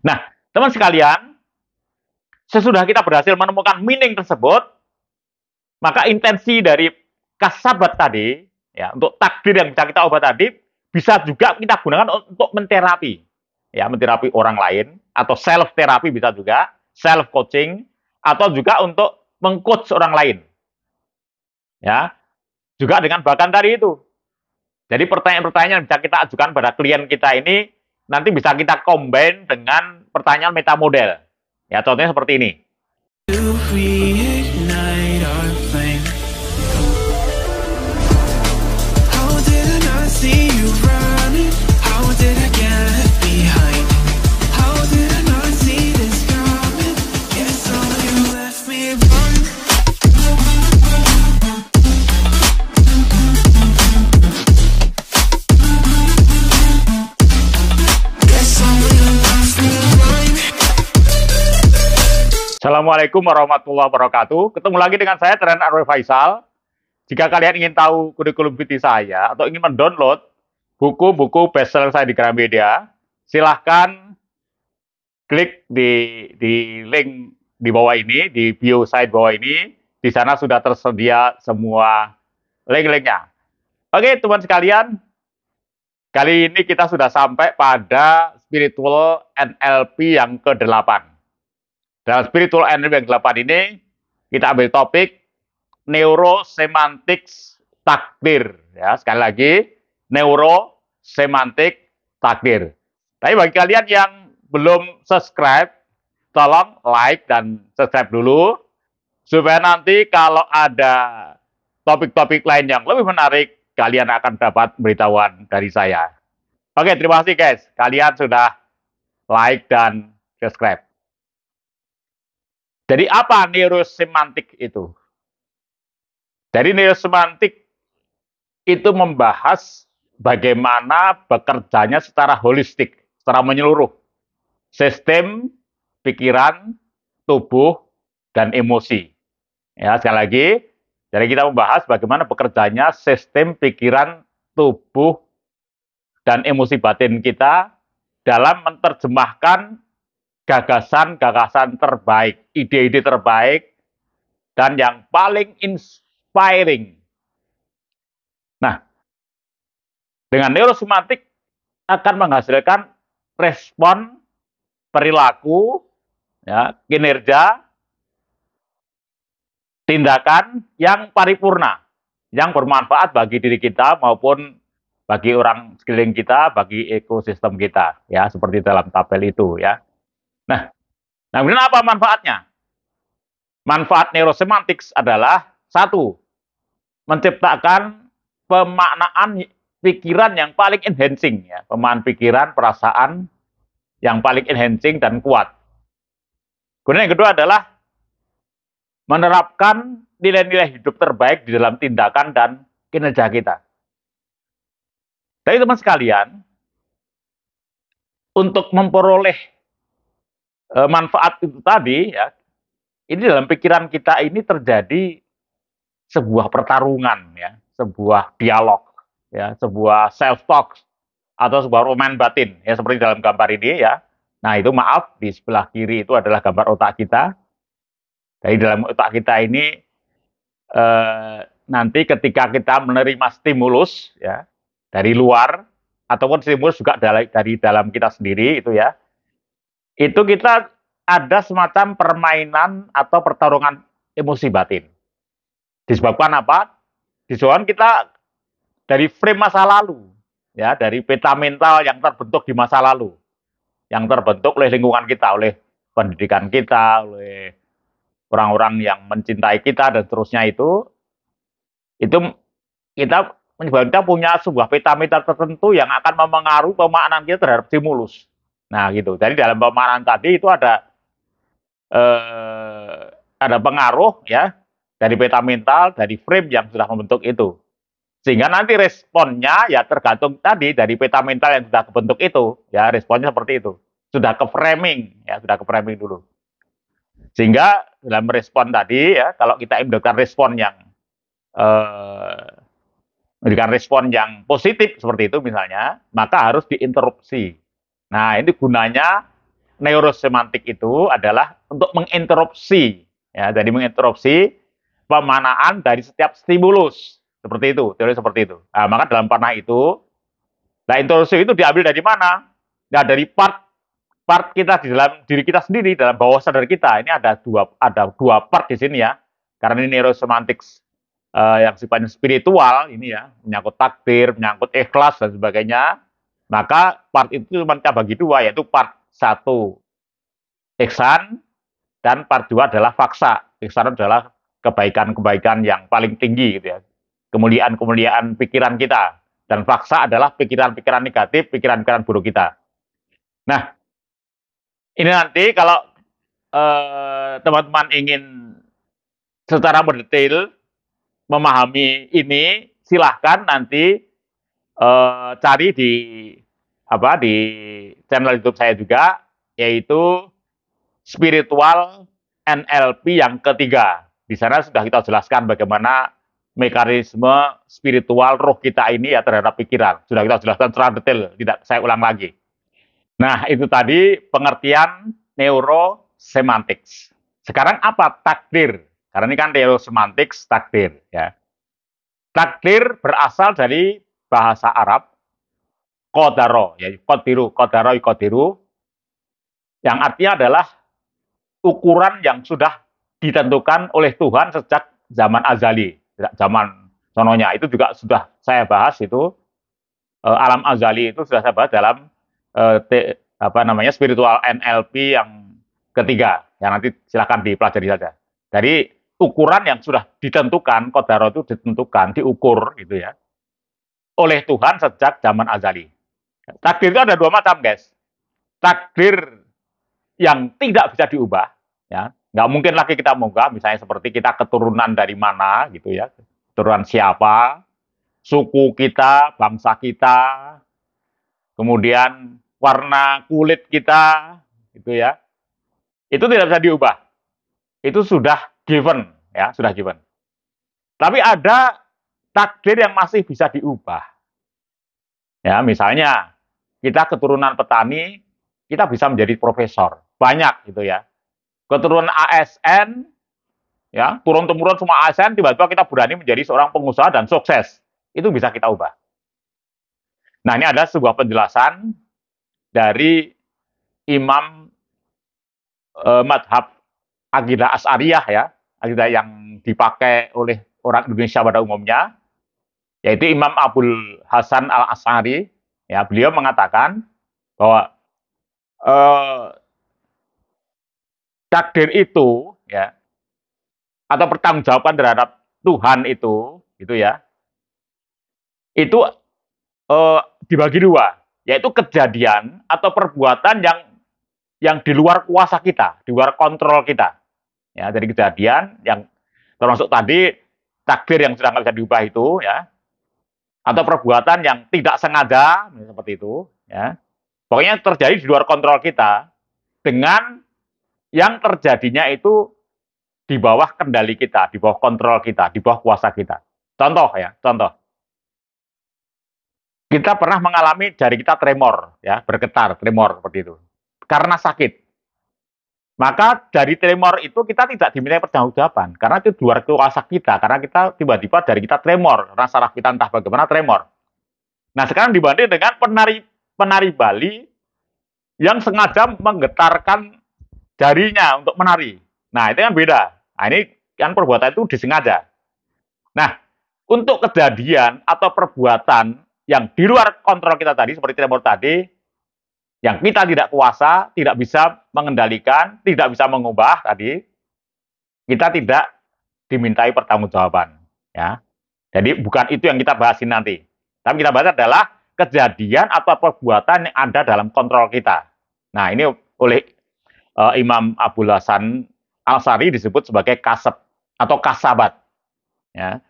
Nah, teman sekalian, sesudah kita berhasil menemukan meaning tersebut, maka intensi dari kasabat tadi, ya, untuk takdir yang bisa kita ubah tadi, bisa juga kita gunakan untuk menterapi. Ya, menterapi orang lain, atau self terapi bisa juga, self coaching, atau juga untuk mengcoach orang lain. Ya, juga dengan bahkan tadi itu. Jadi pertanyaan-pertanyaan yang bisa kita ajukan pada klien kita ini nanti bisa kita combine dengan pertanyaan metamodel. Ya, contohnya seperti ini. Assalamualaikum warahmatullahi wabarakatuh. Ketemu lagi dengan saya, Trainer Arwah Faisal. Jika kalian ingin tahu kurikulum vitae saya atau ingin mendownload buku-buku bestseller saya di Gramedia, silahkan klik di link di bawah ini, di bio saya di bawah ini. Di sana sudah tersedia semua link-linknya. Oke, teman sekalian, kali ini kita sudah sampai pada spiritual NLP yang ke-8. Dalam spiritual NLP yang ke-8 ini, kita ambil topik neurosemantics takdir. Ya, sekali lagi, neurosemantik takdir. Tapi bagi kalian yang belum subscribe, tolong like dan subscribe dulu, supaya nanti kalau ada topik-topik lain yang lebih menarik, kalian akan dapat beritahuan dari saya. Oke, terima kasih guys. Kalian sudah like dan subscribe. Jadi apa neurosemantik itu? Jadi neurosemantik itu membahas bagaimana bekerjanya secara holistik, secara menyeluruh. Sistem, pikiran, tubuh, dan emosi. Ya, sekali lagi, jadi kita membahas bagaimana bekerjanya sistem, pikiran, tubuh, dan emosi batin kita dalam menerjemahkan gagasan-gagasan terbaik, ide-ide terbaik, dan yang paling inspiring. Nah, dengan neurosemantik akan menghasilkan respon perilaku, ya, kinerja, tindakan yang paripurna, yang bermanfaat bagi diri kita maupun bagi orang sekeliling kita, bagi ekosistem kita, ya, seperti dalam tabel itu, ya. Nah, kemudian apa manfaatnya? Manfaat neurosemantics adalah satu, menciptakan pemaknaan pikiran yang paling enhancing, ya, pemaknaan pikiran, perasaan yang paling enhancing dan kuat. Kemudian yang kedua adalah menerapkan nilai-nilai hidup terbaik di dalam tindakan dan kinerja kita. Jadi teman sekalian, untuk memperoleh manfaat itu tadi, ya, ini dalam pikiran kita ini terjadi sebuah pertarungan, ya, sebuah dialog, ya, sebuah self talk atau sebuah roman batin, ya, seperti dalam gambar ini, ya. Nah, itu maaf, di sebelah kiri itu adalah gambar otak kita. Dari dalam otak kita ini nanti ketika kita menerima stimulus, ya, dari luar ataupun stimulus juga dari dalam kita sendiri itu, ya. Itu kita ada semacam permainan atau pertarungan emosi batin. Disebabkan apa? Disebabkan kita dari frame masa lalu, ya, dari peta mental yang terbentuk di masa lalu, yang terbentuk oleh lingkungan kita, oleh pendidikan kita, oleh orang-orang yang mencintai kita dan seterusnya itu kita menyebabkan kita punya sebuah peta mental tertentu yang akan memengaruhi pemaknaan kita terhadap stimulus. Nah, gitu. Jadi dalam pemaknaan tadi itu ada pengaruh, ya, dari peta mental, dari frame yang sudah membentuk itu. Sehingga nanti responnya ya tergantung tadi dari peta mental yang sudah kebentuk itu, ya, responnya seperti itu. Sudah ke framing, ya, sudah ke framing dulu. Sehingga dalam respon tadi, ya, kalau kita memberikan respon yang positif seperti itu misalnya, maka harus diinterupsi. Nah, ini gunanya neurosemantik itu adalah untuk menginterupsi, ya, jadi menginterupsi pemanaan dari setiap stimulus. Seperti itu, teori seperti itu. Nah, maka dalam panah itu, nah interupsi itu diambil dari mana? Nah, dari part kita di dalam diri kita sendiri, dalam bawah sadar kita. Ini ada dua part di sini ya. Karena ini neurosemantik yang sifatnya spiritual ini ya, menyangkut takdir, menyangkut ikhlas dan sebagainya. Maka part itu cuma kita bagi dua, yaitu part satu ihsan dan part dua adalah faksa. Ihsan adalah kebaikan-kebaikan yang paling tinggi gitu ya. Kemuliaan-kemuliaan pikiran kita. Dan faksa adalah pikiran-pikiran negatif, pikiran-pikiran buruk kita. Nah, ini nanti kalau teman-teman ingin secara mendetail memahami ini, silahkan nanti cari di di channel YouTube saya juga, yaitu Spiritual NLP yang ketiga. Di sana sudah kita jelaskan bagaimana mekanisme spiritual roh kita ini ya terhadap pikiran. Sudah kita jelaskan secara detail, tidak saya ulang lagi. Nah, itu tadi pengertian neurosemantics. Sekarang apa takdir? Karena ini kan neurosemantics takdir ya. Takdir berasal dari bahasa Arab qadaro, ya qadaro, yang artinya adalah ukuran yang sudah ditentukan oleh Tuhan sejak zaman azali, zaman sononya. Itu juga sudah saya bahas itu, alam azali itu sudah saya bahas dalam spiritual NLP yang ketiga, yang nanti silakan dipelajari saja. Dari ukuran yang sudah ditentukan, qadaro itu ditentukan, diukur gitu ya, oleh Tuhan sejak zaman azali. Takdir itu ada dua macam, guys. Takdir yang tidak bisa diubah, ya, nggak mungkin lagi kita mengubah, misalnya seperti kita keturunan dari mana, gitu ya, keturunan siapa, suku kita, bangsa kita, kemudian warna kulit kita, gitu ya, itu tidak bisa diubah, itu sudah given, ya, sudah given. Tapi ada takdir yang masih bisa diubah, ya, misalnya kita keturunan petani, kita bisa menjadi profesor, banyak gitu ya. Keturunan ASN, ya, turun-temurun semua ASN, tiba-tiba kita berani menjadi seorang pengusaha dan sukses. Itu bisa kita ubah. Nah, ini ada sebuah penjelasan dari Imam Madhab Aqidah Asy'ariyah ya, akidah yang dipakai oleh orang Indonesia pada umumnya, yaitu Imam Abul Hasan Al-Asy'ari. Ya, beliau mengatakan bahwa takdir itu ya, atau pertanggungjawaban terhadap Tuhan itu gitu ya, itu dibagi dua, yaitu kejadian atau perbuatan yang di luar kuasa kita, di luar kontrol kita. Ya, dari kejadian yang termasuk tadi takdir yang sudah nggak bisa diubah itu ya, atau perbuatan yang tidak sengaja seperti itu ya. Pokoknya terjadi di luar kontrol kita, dengan yang terjadinya itu di bawah kendali kita, di bawah kontrol kita, di bawah kuasa kita. Contoh ya, contoh. Kita pernah mengalami jari kita tremor, ya, bergetar, tremor seperti itu, karena sakit. Maka dari tremor itu kita tidak diminta pertanggungjawaban, karena itu di luar kuasa kita, karena kita tiba-tiba dari kita tremor, karena saraf kita entah bagaimana tremor. Nah, sekarang dibanding dengan penari Bali yang sengaja menggetarkan jarinya untuk menari. Nah, itu kan beda. Nah, ini kan perbuatan itu disengaja. Nah, untuk kejadian atau perbuatan yang di luar kontrol kita tadi, seperti tremor tadi, yang kita tidak kuasa, tidak bisa mengendalikan, tidak bisa mengubah tadi, kita tidak dimintai pertanggungjawaban. Ya. Jadi bukan itu yang kita bahasin nanti. Tapi kita bahas adalah kejadian atau perbuatan yang ada dalam kontrol kita. Nah, ini oleh Imam Abul Hasan Al-Asy'ari disebut sebagai kasab atau kasabat. Ya.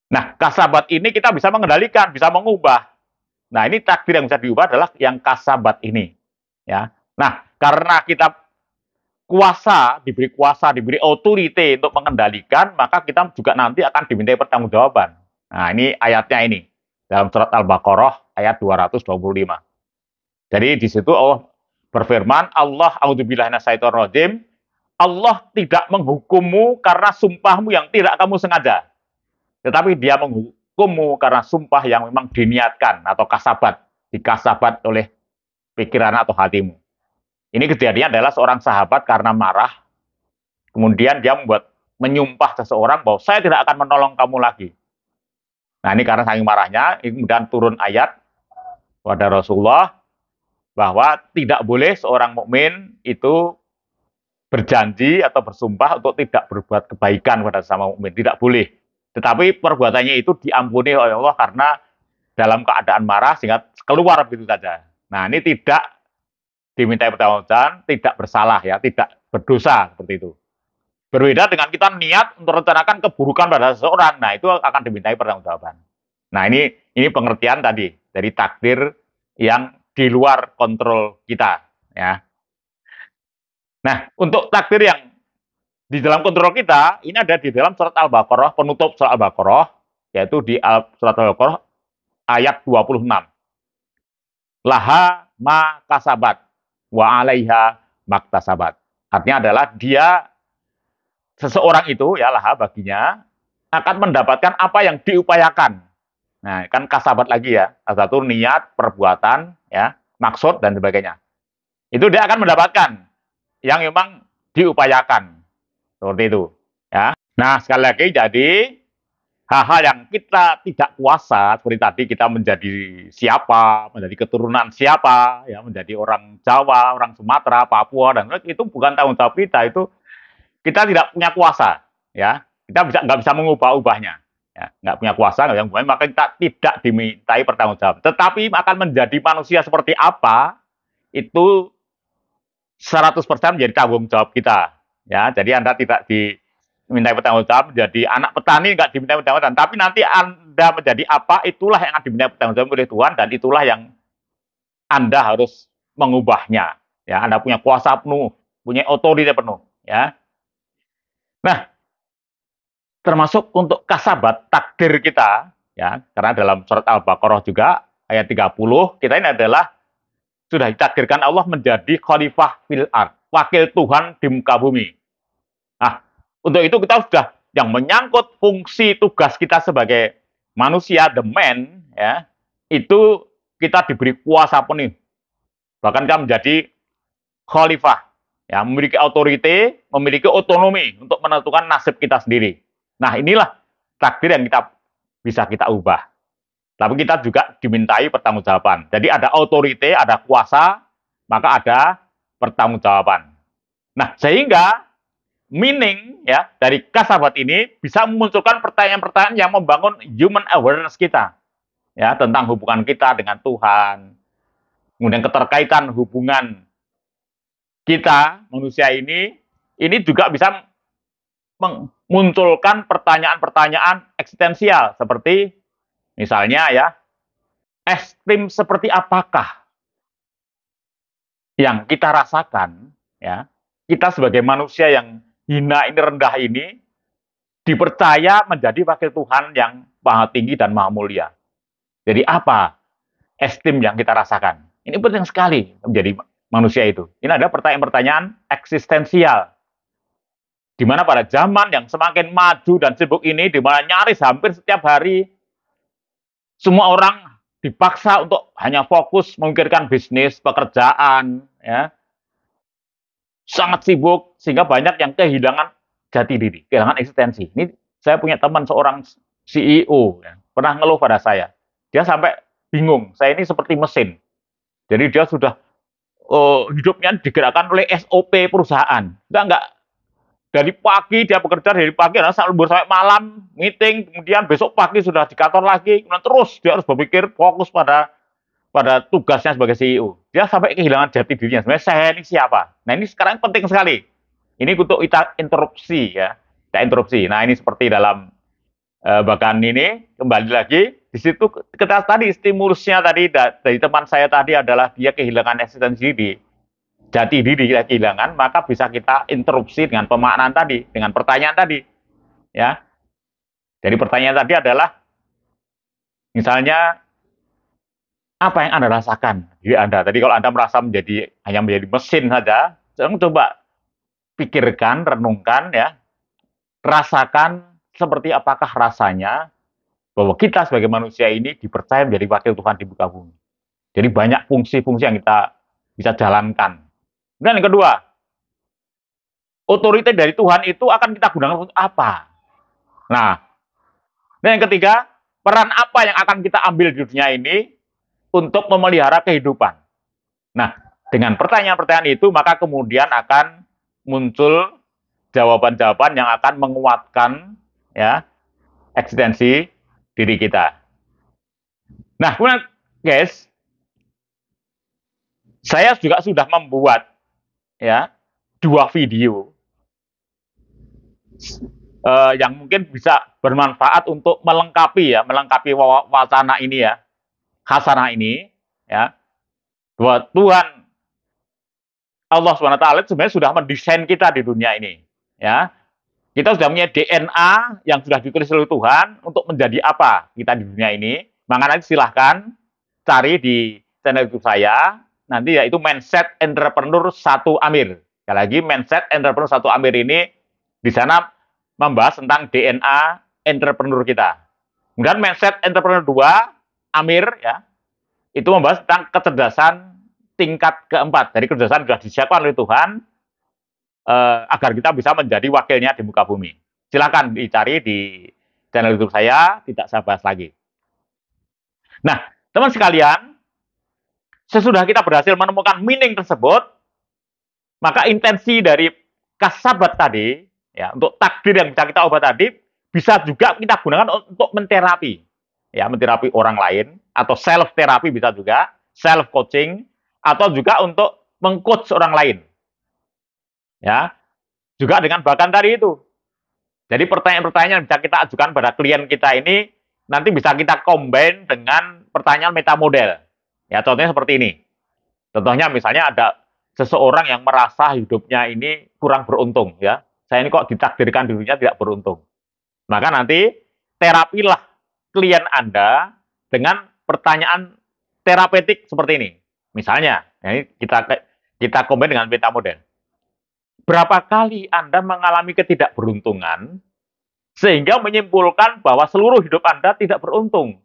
Nah, kasabat ini kita bisa mengendalikan, bisa mengubah. Nah, ini takdir yang bisa diubah adalah yang kasabat ini. Ya. Nah, karena kita diberi otoriti untuk mengendalikan, maka kita juga nanti akan dimintai pertanggungjawaban. Nah, ini ayatnya ini dalam surat Al-Baqarah ayat 225. Jadi di situ Allah berfirman, Allah, a'udzubillahi minasyaitonirrajim, Allah tidak menghukummu karena sumpahmu yang tidak kamu sengaja. Tetapi dia menghukummu karena sumpah yang memang diniatkan atau kasabat, dikasabat oleh pikiran atau hatimu. Ini kejadian adalah seorang sahabat karena marah, kemudian dia menyumpah seseorang bahwa saya tidak akan menolong kamu lagi. Nah ini karena saking marahnya, kemudian turun ayat pada Rasulullah bahwa tidak boleh seorang mukmin itu berjanji atau bersumpah untuk tidak berbuat kebaikan pada sesama mukmin, tidak boleh. Tetapi perbuatannya itu diampuni oleh Allah karena dalam keadaan marah sehingga keluar begitu saja. Nah ini tidak dimintai pertanggungjawaban, tidak bersalah ya, tidak berdosa seperti itu. Berbeda dengan kita niat untuk rencanakan keburukan pada seseorang, nah itu akan dimintai pertanggungjawaban. Nah ini pengertian tadi dari takdir yang di luar kontrol kita ya. Nah untuk takdir yang di dalam kontrol kita, ini ada di dalam surat Al-Baqarah, penutup surat Al-Baqarah, yaitu di surat Al-Baqarah ayat 26. Laha ma kasabat wa alaiha maktasabat. Artinya adalah seseorang itu ya laha baginya akan mendapatkan apa yang diupayakan. Nah, kan kasabat lagi ya. Satu niat, perbuatan, ya, maksud dan sebagainya. Itu dia akan mendapatkan yang memang diupayakan. Seperti itu, ya. Nah, sekali lagi jadi hal-hal yang kita tidak kuasa, seperti tadi kita menjadi siapa, menjadi keturunan siapa, ya, menjadi orang Jawa, orang Sumatera, Papua, dan itu bukan tanggung jawab kita, itu kita tidak punya kuasa, ya. Kita nggak bisa mengubah-ubahnya, ya. Nggak punya kuasa, nggak bisa mengubahnya, maka kita tidak dimintai pertanggungjawaban. Tetapi akan menjadi manusia seperti apa, itu 100% menjadi tanggung jawab kita, ya. Jadi Anda tidak dimintai pertanggungjawaban menjadi anak petani, nggak dimintai pertanggungjawaban, tapi nanti Anda menjadi apa, itulah yang akan dimintai pertanggungjawaban oleh Tuhan, dan itulah yang Anda harus mengubahnya, ya. Anda punya kuasa penuh, punya otoritas penuh, ya. Nah, termasuk untuk kasabat takdir kita, ya, karena dalam surat Al-Baqarah juga ayat 30 kita ini adalah sudah ditakdirkan Allah menjadi khalifah fil ard, wakil Tuhan di muka bumi. Nah, untuk itu kita sudah yang menyangkut fungsi tugas kita sebagai manusia, the man, ya, itu kita diberi kuasa penuh. Bahkan kita menjadi khalifah, ya, memiliki otoritas, memiliki otonomi untuk menentukan nasib kita sendiri. Nah, inilah takdir yang bisa kita ubah. Tapi kita juga dimintai pertanggungjawaban. Jadi ada otoritas, ada kuasa, maka ada pertanggungjawaban. Nah, sehingga meaning ya dari kasabat ini bisa memunculkan pertanyaan-pertanyaan yang membangun human awareness kita, ya, tentang hubungan kita dengan Tuhan, kemudian keterkaitan hubungan kita manusia ini juga bisa memunculkan pertanyaan-pertanyaan eksistensial seperti misalnya ya, ekstrim seperti apakah yang kita rasakan, ya, kita sebagai manusia yang hina ini, rendah ini, dipercaya menjadi wakil Tuhan yang maha tinggi dan maha mulia. Jadi apa ekstrim yang kita rasakan? Ini penting sekali menjadi manusia itu. Ini ada pertanyaan-pertanyaan eksistensial. Di mana pada zaman yang semakin maju dan sibuk ini, di mana nyaris hampir setiap hari semua orang dipaksa untuk hanya fokus memikirkan bisnis, pekerjaan, ya. Sangat sibuk sehingga banyak yang kehilangan jati diri, kehilangan eksistensi. Ini saya punya teman seorang CEO, ya, pernah ngeluh pada saya. Dia sampai bingung, saya ini seperti mesin. Jadi dia sudah hidupnya digerakkan oleh SOP perusahaan. Enggak dari pagi dia bekerja dari pagi sampai malam meeting, kemudian besok pagi sudah di kantor lagi, kemudian terus dia harus berpikir fokus pada tugasnya sebagai CEO. Dia sampai kehilangan jati dirinya. Sebenarnya saya ini siapa? Nah ini sekarang penting sekali. Ini untuk kita interupsi ya, kita interupsi. Nah ini seperti dalam bahkan ini kembali lagi di situ kita tadi stimulusnya tadi dari teman saya tadi adalah dia kehilangan eksistensi diri. Jati diri kita kehilangan, maka bisa kita interupsi dengan pemaknaan tadi, dengan pertanyaan tadi, ya. Jadi pertanyaan tadi adalah, misalnya, Apa yang Anda rasakan di Anda? Tadi kalau Anda merasa hanya menjadi mesin saja, sekarang coba pikirkan, renungkan ya, rasakan seperti apakah rasanya bahwa kita sebagai manusia ini dipercaya menjadi wakil Tuhan di muka bumi. Jadi banyak fungsi-fungsi yang kita bisa jalankan. Dan yang kedua, otoritas dari Tuhan itu akan kita gunakan untuk apa? Nah, dan yang ketiga, peran apa yang akan kita ambil di dunia ini untuk memelihara kehidupan. Nah, dengan pertanyaan-pertanyaan itu, maka kemudian akan muncul jawaban-jawaban yang akan menguatkan ya eksistensi diri kita. Nah, kemudian guys, saya juga sudah membuat ya 2 video yang mungkin bisa bermanfaat untuk melengkapi wacana ini ya, khasanah ini ya, bahwa Tuhan Allah SWT sebenarnya sudah mendesain kita di dunia ini ya. Kita sudah punya DNA yang sudah ditulis oleh Tuhan untuk menjadi apa kita di dunia ini. Maka nanti silahkan cari di channel YouTube saya, nanti yaitu Mindset Entrepreneur 1 Amir. Sekali lagi, Mindset Entrepreneur 1 Amir ini di sana membahas tentang DNA entrepreneur kita. Kemudian Mindset Entrepreneur 2 Amir ya, itu membahas tentang kecerdasan tingkat keempat. Jadi kecerdasan sudah disiapkan oleh Tuhan agar kita bisa menjadi wakilnya di muka bumi. Silakan dicari di channel YouTube saya, tidak saya bahas lagi. Nah, teman sekalian, sesudah kita berhasil menemukan meaning tersebut, maka intensi dari kasabat tadi, ya, untuk takdir yang bisa kita ubah tadi, bisa juga kita gunakan untuk menterapi. Ya, menterapi orang lain, atau self-terapi bisa juga, self-coaching, atau juga untuk meng-coach orang lain. Ya, juga dengan bahkan tadi itu. Jadi pertanyaan-pertanyaan yang bisa kita ajukan pada klien kita ini nanti bisa kita combine dengan pertanyaan metamodel. Ya, contohnya seperti ini. Contohnya misalnya ada seseorang yang merasa hidupnya ini kurang beruntung ya. Saya ini kok ditakdirkan dirinya tidak beruntung. Maka nanti terapilah klien Anda dengan pertanyaan terapeutik seperti ini. Misalnya, ini kita combine dengan metamodel. Berapa kali Anda mengalami ketidakberuntungan sehingga menyimpulkan bahwa seluruh hidup Anda tidak beruntung?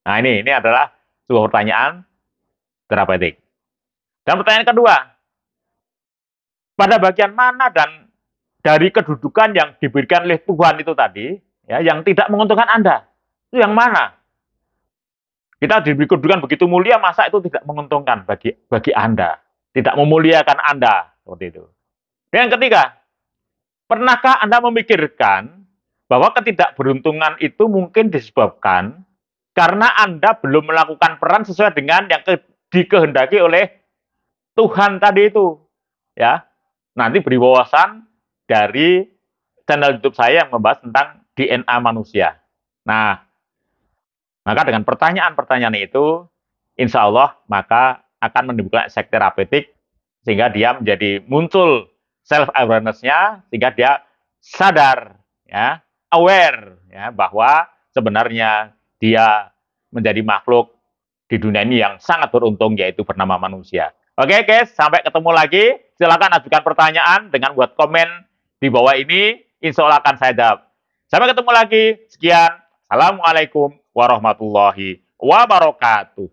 Nah, ini adalah sebuah pertanyaan terapeutik. Dan pertanyaan kedua, pada bagian mana dan dari kedudukan yang diberikan oleh Tuhan itu tadi, ya, yang tidak menguntungkan Anda? Itu yang mana? Kita diberi kedudukan begitu mulia, masa itu tidak menguntungkan bagi Anda? Tidak memuliakan Anda, seperti itu. Dan yang ketiga, pernahkah Anda memikirkan bahwa ketidakberuntungan itu mungkin disebabkan karena Anda belum melakukan peran sesuai dengan yang dikehendaki oleh Tuhan tadi itu? Ya, nanti beri wawasan dari channel YouTube saya yang membahas tentang DNA manusia. Nah, maka dengan pertanyaan-pertanyaan itu, insya Allah maka akan menimbulkan efek terapeutik sehingga dia menjadi muncul self-awareness-nya, sehingga dia sadar, ya, aware, ya, bahwa sebenarnya dia menjadi makhluk di dunia ini yang sangat beruntung, yaitu bernama manusia. Oke, guys, sampai ketemu lagi. Silakan ajukan pertanyaan dengan buat komen di bawah ini. Insya Allah akan saya jawab. Sampai ketemu lagi. Sekian. Assalamualaikum warahmatullahi wabarakatuh.